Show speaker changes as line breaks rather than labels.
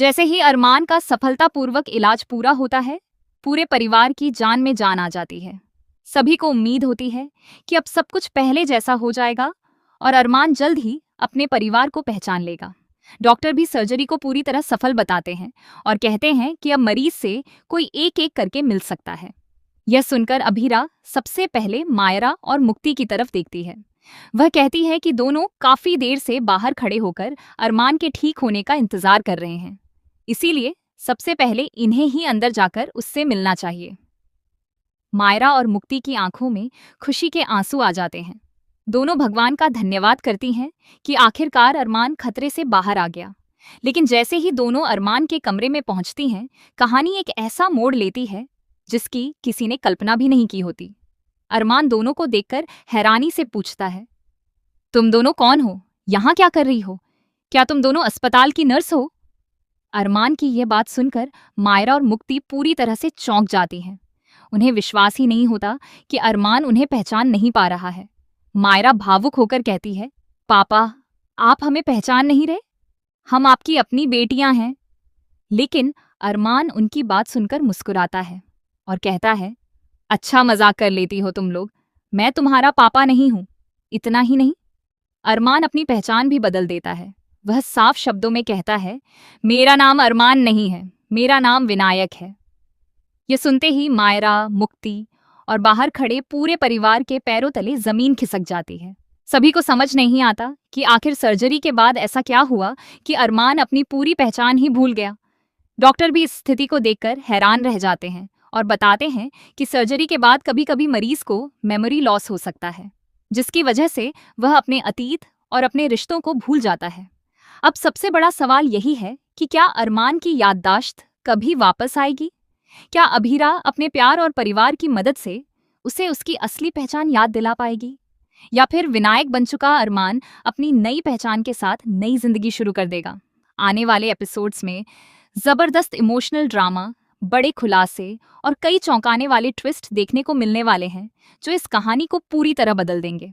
जैसे ही अरमान का सफलतापूर्वक इलाज पूरा होता है, पूरे परिवार की जान में जान आ जाती है। सभी को उम्मीद होती है कि अब सब कुछ पहले जैसा हो जाएगा और अरमान जल्द ही अपने परिवार को पहचान लेगा। डॉक्टर भी सर्जरी को पूरी तरह सफल बताते हैं और कहते हैं कि अब मरीज से कोई एक एक करके मिल सकता है। यह सुनकर अभीरा सबसे पहले मायरा और मुक्ति की तरफ देखती है। वह कहती है कि दोनों काफी देर से बाहर खड़े होकर अरमान के ठीक होने का इंतजार कर रहे हैं, इसीलिए सबसे पहले इन्हें ही अंदर जाकर उससे मिलना चाहिए। मायरा और मुक्ति की आंखों में खुशी के आंसू आ जाते हैं। दोनों भगवान का धन्यवाद करती हैं कि आखिरकार अरमान खतरे से बाहर आ गया। लेकिन जैसे ही दोनों अरमान के कमरे में पहुंचती हैं, कहानी एक ऐसा मोड़ लेती है जिसकी किसी ने कल्पना भी नहीं की होती। अरमान दोनों को देखकर हैरानी से पूछता है, तुम दोनों कौन हो? यहाँ क्या कर रही हो? क्या तुम दोनों अस्पताल की नर्स हो? अरमान की यह बात सुनकर मायरा और मुक्ति पूरी तरह से चौंक जाती हैं। उन्हें विश्वास ही नहीं होता कि अरमान उन्हें पहचान नहीं पा रहा है। मायरा भावुक होकर कहती है, पापा, आप हमें पहचान नहीं रहे? हम आपकी अपनी बेटियां हैं। लेकिन अरमान उनकी बात सुनकर मुस्कुराता है और कहता है, अच्छा मजाक कर लेती हो तुम लोग, मैं तुम्हारा पापा नहीं हूं। इतना ही नहीं, अरमान अपनी पहचान भी बदल देता है। वह साफ शब्दों में कहता है, मेरा नाम अरमान नहीं है, मेरा नाम विनायक है। यह सुनते ही मायरा, मुक्ति और बाहर खड़े पूरे परिवार के पैरों तले जमीन खिसक जाती है। सभी को समझ नहीं आता कि आखिर सर्जरी के बाद ऐसा क्या हुआ कि अरमान अपनी पूरी पहचान ही भूल गया। डॉक्टर भी इस स्थिति को देखकर हैरान रह जाते हैं और बताते हैं कि सर्जरी के बाद कभी कभी मरीज को मेमोरी लॉस हो सकता है, जिसकी वजह से वह अपने अतीत और अपने रिश्तों को भूल जाता है। अब सबसे बड़ा सवाल यही है कि क्या अरमान की याददाश्त कभी वापस आएगी? क्या अभीरा अपने प्यार और परिवार की मदद से उसे उसकी असली पहचान याद दिला पाएगी? या फिर विनायक बन चुका अरमान अपनी नई पहचान के साथ नई जिंदगी शुरू कर देगा? आने वाले एपिसोड्स में जबरदस्त इमोशनल ड्रामा, बड़े खुलासे और कई चौंकाने वाले ट्विस्ट देखने को मिलने वाले हैं, जो इस कहानी को पूरी तरह बदल देंगे।